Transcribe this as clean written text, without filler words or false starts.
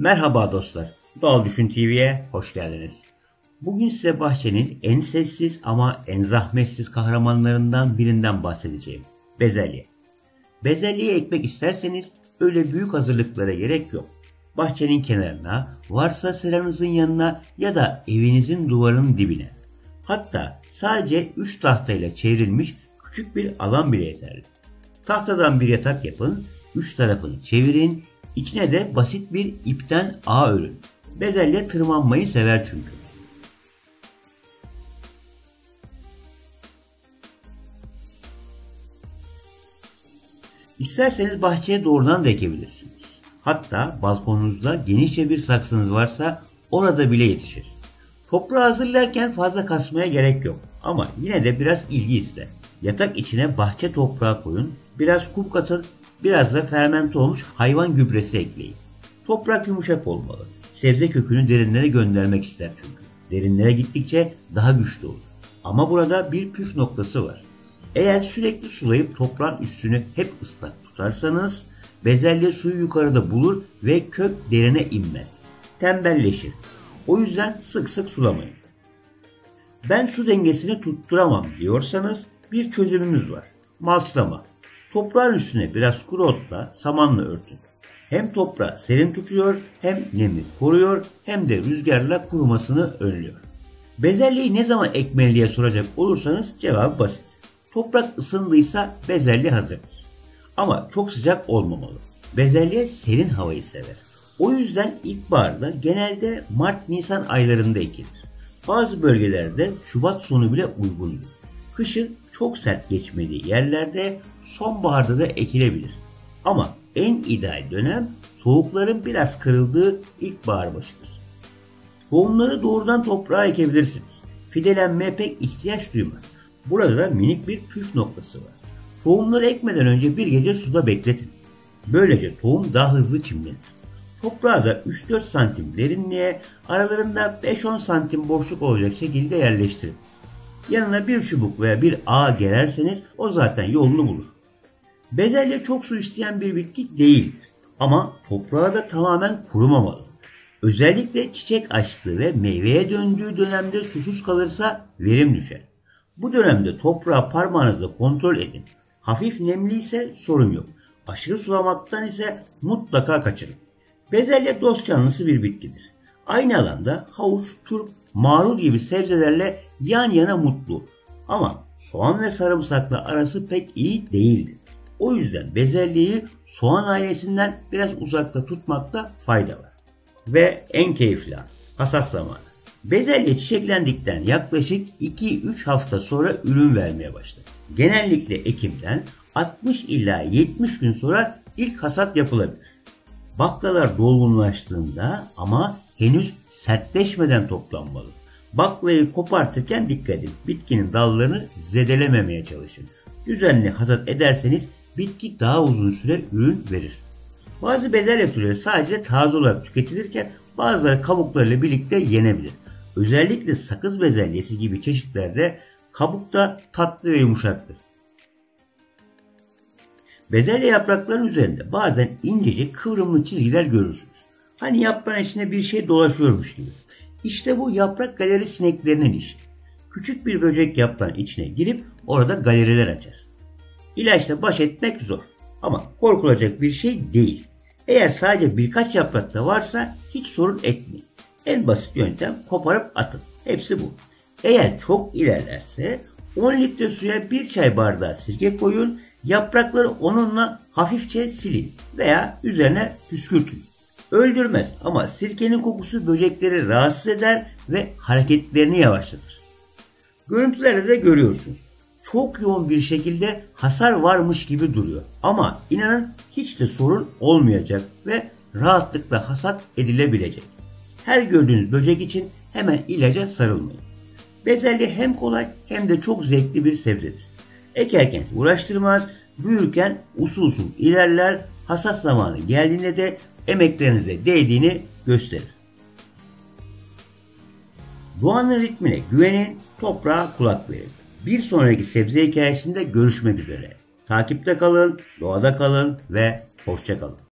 Merhaba dostlar, Doğal Düşün TV'ye hoş geldiniz. Bugün size bahçenin en sessiz ama en zahmetsiz kahramanlarından birinden bahsedeceğim. Bezelye. Bezelyeyi ekmek isterseniz öyle büyük hazırlıklara gerek yok. Bahçenin kenarına, varsa seranızın yanına ya da evinizin duvarının dibine. Hatta sadece 3 tahtayla çevrilmiş küçük bir alan bile yeterli. Tahtadan bir yatak yapın, 3 tarafını çevirin, içine de basit bir ipten ağ örün. Bezelye tırmanmayı sever çünkü. İsterseniz bahçeye doğrudan da ekebilirsiniz. Hatta balkonunuzda genişçe bir saksınız varsa orada bile yetişir. Toprağı hazırlarken fazla kasmaya gerek yok ama yine de biraz ilgi ister. Yatak içine bahçe toprağı koyun, biraz kum katın, biraz da fermente olmuş hayvan gübresi ekleyin. Toprak yumuşak olmalı. Sebze kökünü derinlere göndermek ister çünkü. Derinlere gittikçe daha güçlü olur. Ama burada bir püf noktası var. Eğer sürekli sulayıp toprağın üstünü hep ıslak tutarsanız bezelye suyu yukarıda bulur ve kök derine inmez. Tembelleşir. O yüzden sık sık sulamayın. Ben su dengesini tutturamam diyorsanız bir çözümümüz var. Malçlama. Toprağın üstüne biraz kuru otla, samanla örtün. Hem toprağı serin tutuyor, hem nemi koruyor, hem de rüzgarla kurumasını önlüyor. Bezelyeyi ne zaman ekmeli diye soracak olursanız cevabı basit. Toprak ısındıysa bezelye hazırdır. Ama çok sıcak olmamalı. Bezelye serin havayı sever. O yüzden ilkbaharda genelde Mart-Nisan aylarında ekilir. Bazı bölgelerde Şubat sonu bile uygundur. Kışın çok sert geçmediği yerlerde sonbaharda da ekilebilir. Ama en ideal dönem soğukların biraz kırıldığı ilkbahar başıdır. Tohumları doğrudan toprağa ekebilirsiniz. Fidelenmeye pek ihtiyaç duymaz. Burada da minik bir püf noktası var. Tohumları ekmeden önce bir gece suda bekletin. Böylece tohum daha hızlı çimlenir. Toprağı da 3-4 santim derinliğe, aralarında 5-10 santim boşluk olacak şekilde yerleştirin. Yanına bir çubuk veya bir ağ gererseniz o zaten yolunu bulur. Bezelye çok su isteyen bir bitki değildir. Ama toprağı da tamamen kurumamalı. Özellikle çiçek açtığı ve meyveye döndüğü dönemde susuz kalırsa verim düşer. Bu dönemde toprağı parmağınızla kontrol edin. Hafif nemli ise sorun yok. Aşırı sulamaktan ise mutlaka kaçının. Bezelye dost canlısı bir bitkidir. Aynı alanda havuç, turp, marul gibi sebzelerle yan yana mutlu. Ama soğan ve sarımsakla arası pek iyi değildir. O yüzden bezelyeyi soğan ailesinden biraz uzakta tutmakta fayda var. Ve en keyifli an, hasat zamanı. Bezelye çiçeklendikten yaklaşık 2-3 hafta sonra ürün vermeye başlar. Genellikle ekimden 60 ila 70 gün sonra ilk hasat yapılabilir. Baklalar dolgunlaştığında ama henüz sertleşmeden toplanmalı. Baklayı kopartırken dikkat edin. Bitkinin dallarını zedelememeye çalışın. Düzenli hasat ederseniz bitki daha uzun süre ürün verir. Bazı bezelye türleri sadece taze olarak tüketilirken bazıları kabuklarıyla birlikte yenebilir. Özellikle sakız bezelyesi gibi çeşitlerde kabuk da tatlı ve yumuşaktır. Bezelye yapraklarının üzerinde bazen incecik kıvrımlı çizgiler görürsünüz. Hani yaprağın içinde bir şey dolaşıyormuş gibi. İşte bu yaprak galeri sineklerinin işi. Küçük bir böcek yaprağın içine girip orada galeriler açar. İlaçla baş etmek zor ama korkulacak bir şey değil. Eğer sadece birkaç yaprakta varsa hiç sorun etmeyin. En basit yöntem koparıp atın. Hepsi bu. Eğer çok ilerlerse 10 litre suya 1 çay bardağı sirke koyun, yaprakları onunla hafifçe silin veya üzerine püskürtün. Öldürmez ama sirkenin kokusu böcekleri rahatsız eder ve hareketlerini yavaşlatır. Görüntülerde de görüyorsunuz. Çok yoğun bir şekilde hasar varmış gibi duruyor. Ama inanın hiç de sorun olmayacak ve rahatlıkla hasat edilebilecek. Her gördüğünüz böcek için hemen ilaca sarılmayın. Bezelye hem kolay hem de çok zevkli bir sebzedir. Ekerken uğraştırmaz, büyürken usul usul ilerler, hasat zamanı geldiğinde de emeklerinize değdiğini gösterir. Doğanın ritmine güvenin, toprağa kulak verin. Bir sonraki sebze hikayesinde görüşmek üzere. Takipte kalın, doğada kalın ve hoşça kalın.